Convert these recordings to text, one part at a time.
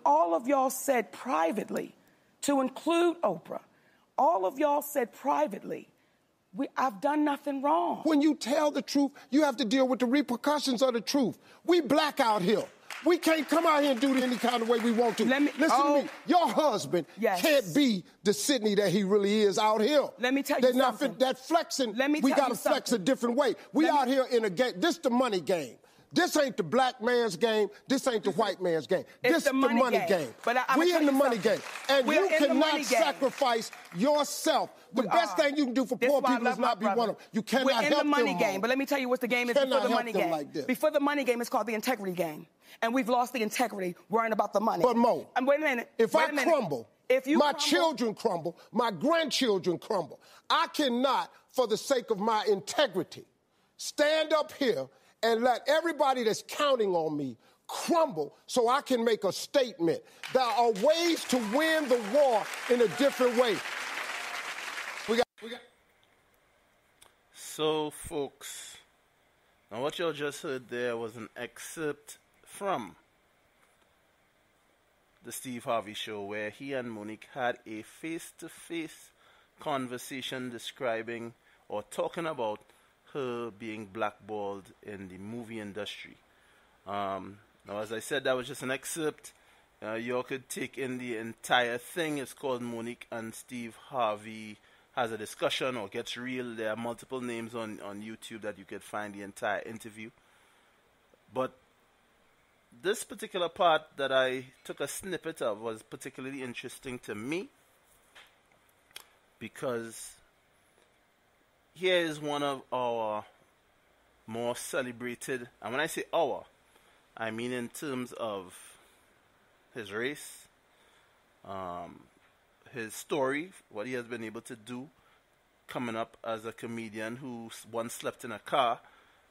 all of y'all said privately, to include Oprah, all of y'all said privately, I've done nothing wrong. When you tell the truth, you have to deal with the repercussions of the truth. We black out here. We can't come out here and do it any kind of way we want to. Listen to me. Your husband can't be the Sidney that he really is out here. Let me tell you something. That flexing, we got to flex a different way. We out here in a game. This the money game. This ain't the black man's game. This ain't the white man's game. This is the money game. But we in the money game. And you cannot sacrifice yourself. The best thing you can do for poor people is not be one of them. You cannot help them. We're in the money game. But let me tell you what the game is before the money game. Before the money game, it's called the integrity game. And we've lost the integrity worrying about the money. But Mo, wait a minute. If I crumble, my children crumble, my grandchildren crumble. I cannot, for the sake of my integrity, stand up here and let everybody that's counting on me crumble so I can make a statement. There are ways to win the war in a different way. So, folks, now what you just heard there was an excerpt from the Steve Harvey Show where he and Monique had a face-to-face conversation describing or talking about her being blackballed in the movie industry. Now, as I said, that was just an excerpt. You all could take in the entire thing. It's called Monique and Steve Harvey Has a Discussion or Gets Real. There are multiple names on YouTube that you could find the entire interview. But this particular part that I took a snippet of was particularly interesting to me because here is one of our more celebrated, and when I say our, I mean in terms of his race, his story, what he has been able to do, coming up as a comedian who once slept in a car.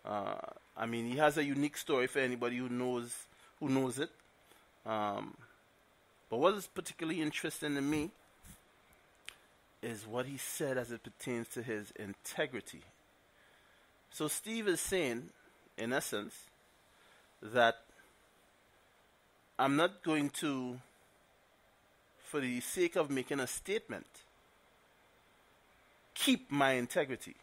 I mean, he has a unique story for anybody who knows it. But what is particularly interesting to me is what he said as it pertains to his integrity. So Steve is saying, in essence, that I'm not going to, for the sake of making a statement, keep my integrity.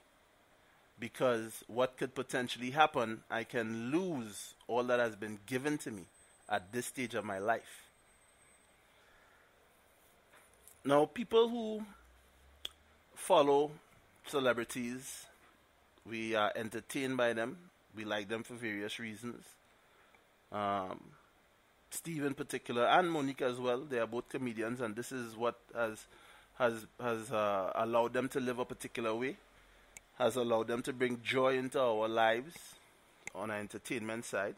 Because what could potentially happen, I can lose all that has been given to me at this stage of my life. Now, people who follow celebrities, we are entertained by them. We like them for various reasons. Steve in particular, and Monique as well, they are both comedians, and this is what has allowed them to live a particular way, has allowed them to bring joy into our lives on our entertainment side.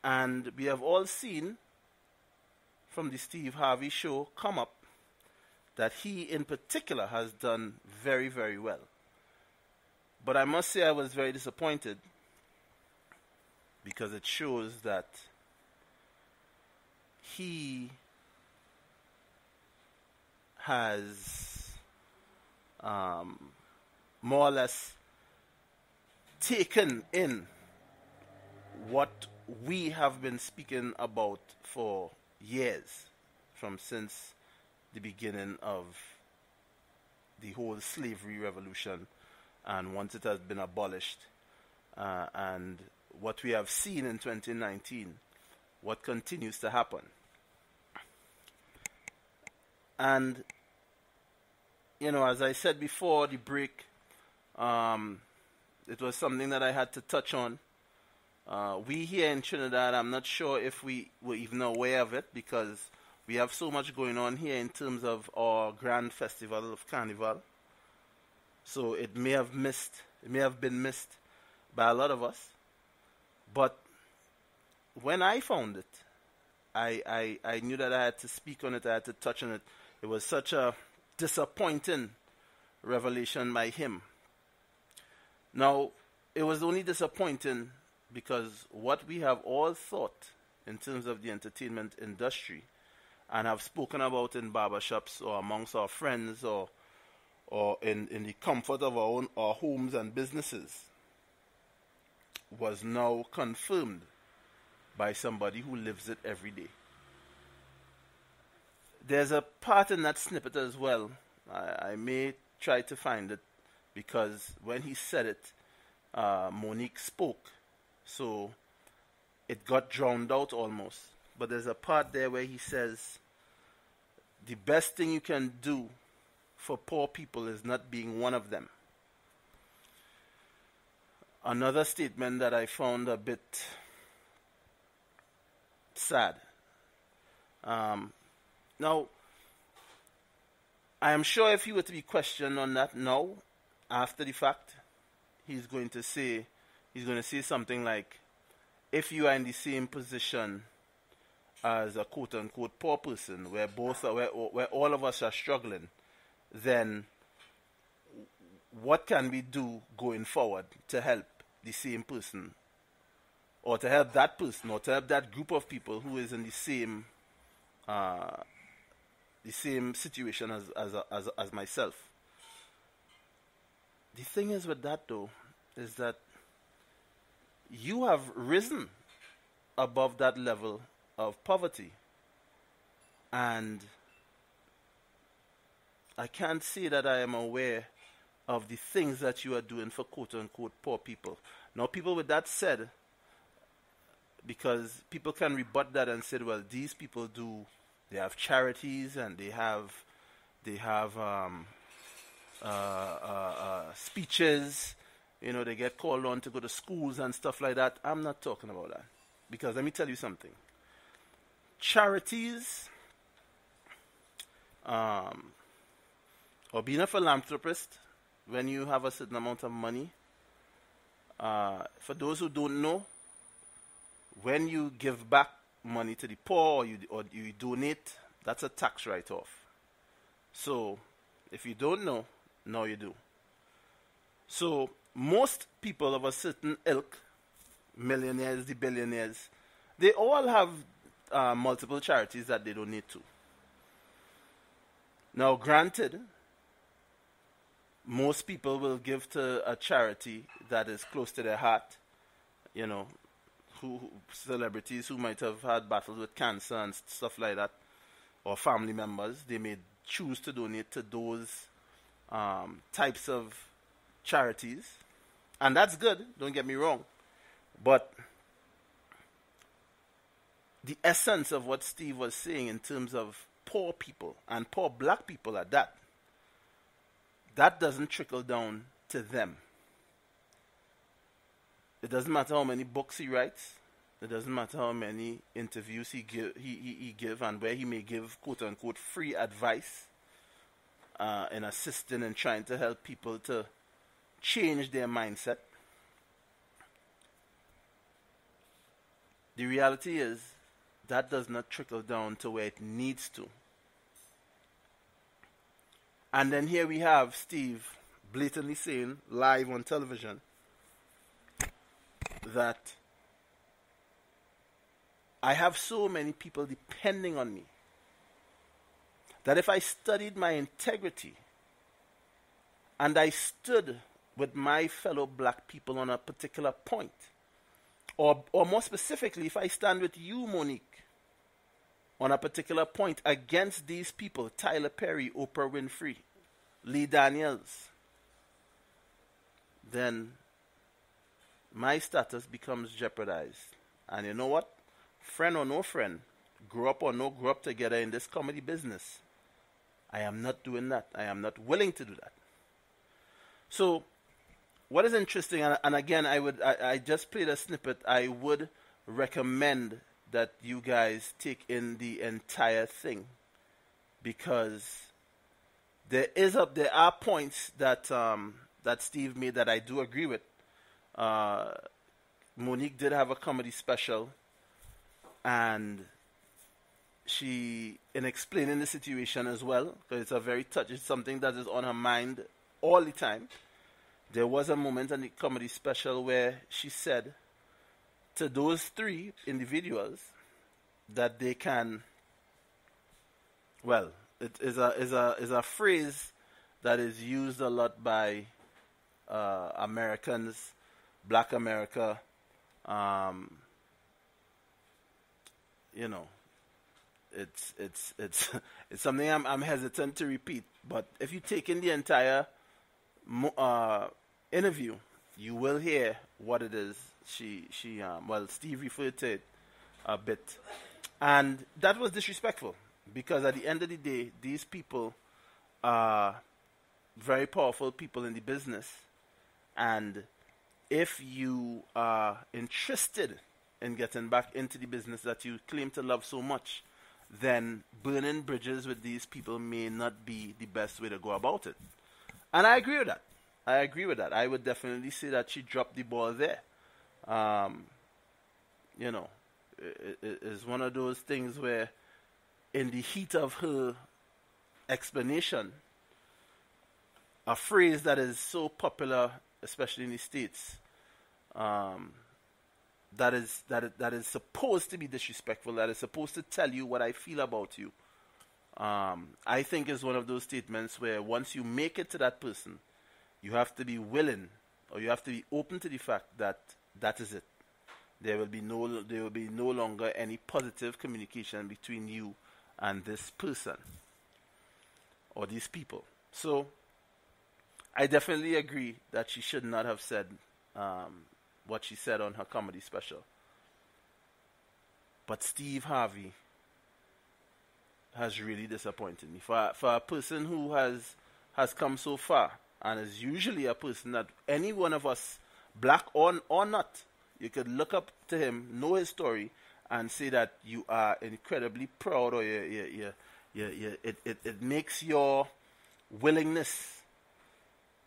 And we have all seen from the Steve Harvey Show come up that he in particular has done very, very well. But I must say I was very disappointed because it shows that he has more or less taken in what we have been speaking about for years, since the beginning of the whole slavery revolution, and once it has been abolished, and what we have seen in 2019, what continues to happen. And, you know, as I said before the break, it was something that I had to touch on. We here in Trinidad, I'm not sure if we were even aware of it because we have so much going on here in terms of our grand festival of Carnival. So it may have been missed by a lot of us. But when I found it, I knew that I had to speak on it, I had to touch on it. It was such a disappointing revelation by him. Now, it was only disappointing because what we have all thought in terms of the entertainment industry and have spoken about in barbershops or amongst our friends or in the comfort of our homes and businesses was now confirmed by somebody who lives it every day. there's a part in that snippet as well. I may try to find it because when he said it, Monique spoke. So it got drowned out almost. But there's a part there where he says, the best thing you can do for poor people is not being one of them. Another statement that I found a bit sad. Now, I am sure if he were to be questioned on that now, after the fact, he's going to say something like, if you are in the same position as a quote-unquote poor person, where all of us are struggling, then what can we do going forward to help the same person, or to help that person, or to help that group of people who is in the same situation as myself? The thing is with that, though, is that you have risen above that level of poverty, and I can't say that I am aware of the things that you are doing for quote-unquote poor people. Now, people, with that said, because people can rebut that and say, well, these people they have charities and they have speeches, they get called on to go to schools and stuff like that. I'm not talking about that, because let me tell you something. Charities, or being a philanthropist, when you have a certain amount of money, for those who don't know, when you give back money to the poor, or you donate, that's a tax write-off. So, if you don't know, now you do. So, most people of a certain ilk, millionaires, the billionaires, they all have multiple charities that they donate to. Now, granted, most people will give to a charity that is close to their heart. Celebrities who might have had battles with cancer and stuff like that, or family members, they may choose to donate to those types of charities. And that's good, don't get me wrong. But the essence of what Steve was saying in terms of poor people, and poor black people at that, that doesn't trickle down to them. It doesn't matter how many books he writes. It doesn't matter how many interviews he give, and where he may give quote-unquote free advice in assisting and trying to help people to change their mindset. The reality is that does not trickle down to where it needs to. And then here we have Steve blatantly saying live on television that I have so many people depending on me that if I studied my integrity and I stood with my fellow black people on a particular point, or more specifically, if I stand with you, Monique, on a particular point against these people, Tyler Perry, Oprah Winfrey, Lee Daniels, then my status becomes jeopardized. And you know what? Friend or no friend, grow up or no grow up together in this comedy business, I am not doing that. I am not willing to do that. So, what is interesting, and again, I just played a snippet. I would recommend that you guys take in the entire thing, because there are points that that Steve made that I do agree with. Monique did have a comedy special, and she, in explaining the situation as well, because it's something that is on her mind all the time. There was a moment in the comedy special where she said to those three individuals that they can, well, it is a phrase that is used a lot by Americans, Black America, it's something I'm hesitant to repeat. But if you take in the entire interview, you will hear what it is well, Steve referred to it a bit, and that was disrespectful, because at the end of the day, these people are very powerful people in the business, and if you are interested in getting back into the business that you claim to love so much, then burning bridges with these people may not be the best way to go about it. And I agree with that. I would definitely say that she dropped the ball there. You know, it's one of those things where in the heat of her explanation, a phrase that is so popular, especially in the States, that is supposed to be disrespectful, that is supposed to tell you what I feel about you, I think is one of those statements where once you make it to that person, you have to be willing, or you have to be open to the fact that that is it. There will be no longer any positive communication between you and this person or these people. So I definitely agree that she should not have said what she said on her comedy special. But Steve Harvey has really disappointed me. For a person who has come so far, and is usually a person that any one of us, black or not, you could look up to him, know his story, and say that you are incredibly proud, or it makes your willingness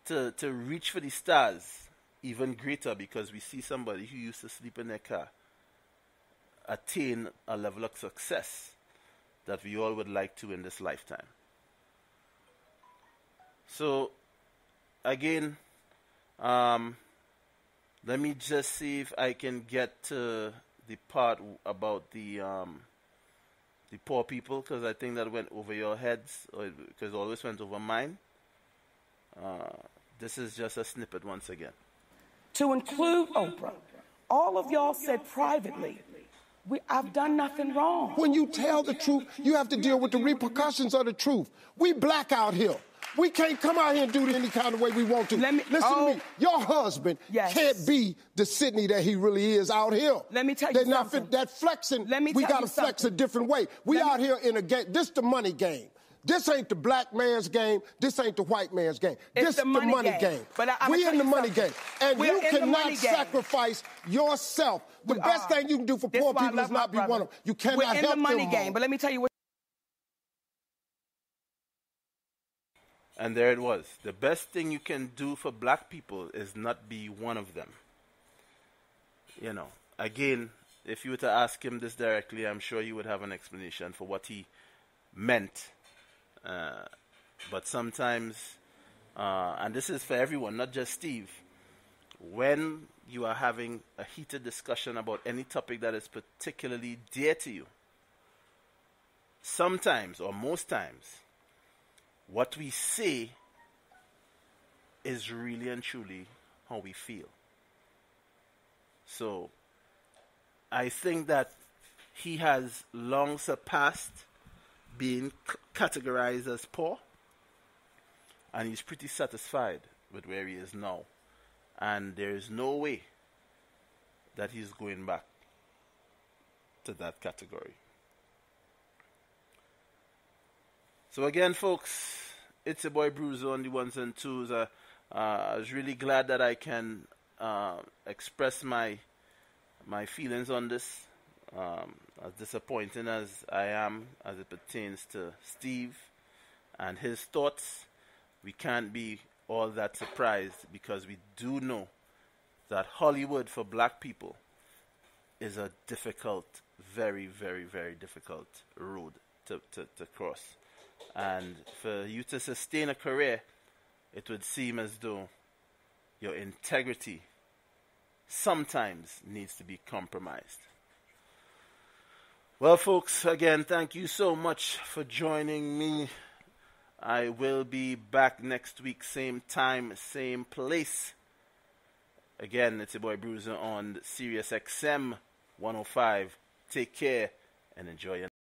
to reach for the stars even greater, because we see somebody who used to sleep in their car attain a level of success that we all would like to in this lifetime. So again, let me just see if I can get to the part about the poor people, because I think that went over your heads, because it always went over mine. This is just a snippet once again. To include Oprah, all of y'all said privately, I've done nothing wrong. When you tell the truth, you have to deal with the repercussions of the truth. We black out here. We can't come out here and do it any kind of way we want to. Listen to me. Your husband can't be the Sidney that he really is out here. Let me tell you something. That flexing, we got to flex a different way. We out here in a game. This the money game. This ain't the black man's game. This ain't the white man's game. This is the money game. But we in the money game. And you cannot sacrifice yourself. The best thing you can do for poor people is not be one of them. You cannot help them. We're in the money game. But let me tell you what. And there it was. The best thing you can do for black people is not be one of them. You know, again, if you were to ask him this directly, I'm sure he would have an explanation for what he meant. But sometimes, and this is for everyone, not just Steve, when you are having a heated discussion about any topic that is particularly dear to you, sometimes, or most times, what we say is really and truly how we feel. So, I think that he has long surpassed being categorized as poor, and he's pretty satisfied with where he is now. And there is no way that he's going back to that category. So again, folks, it's your boy Bruiser on the ones and twos. I was really glad that I can express my feelings on this. As disappointing as I am as it pertains to Steve and his thoughts, we can't be all that surprised, because we do know that Hollywood for black people is a difficult, very, very, very difficult road to cross. And for you to sustain a career, it would seem as though your integrity sometimes needs to be compromised. Well, folks, again, thank you so much for joining me. I will be back next week, same time, same place. Again, it's your boy Bruiser on Sirius XM 105. Take care and enjoy your night.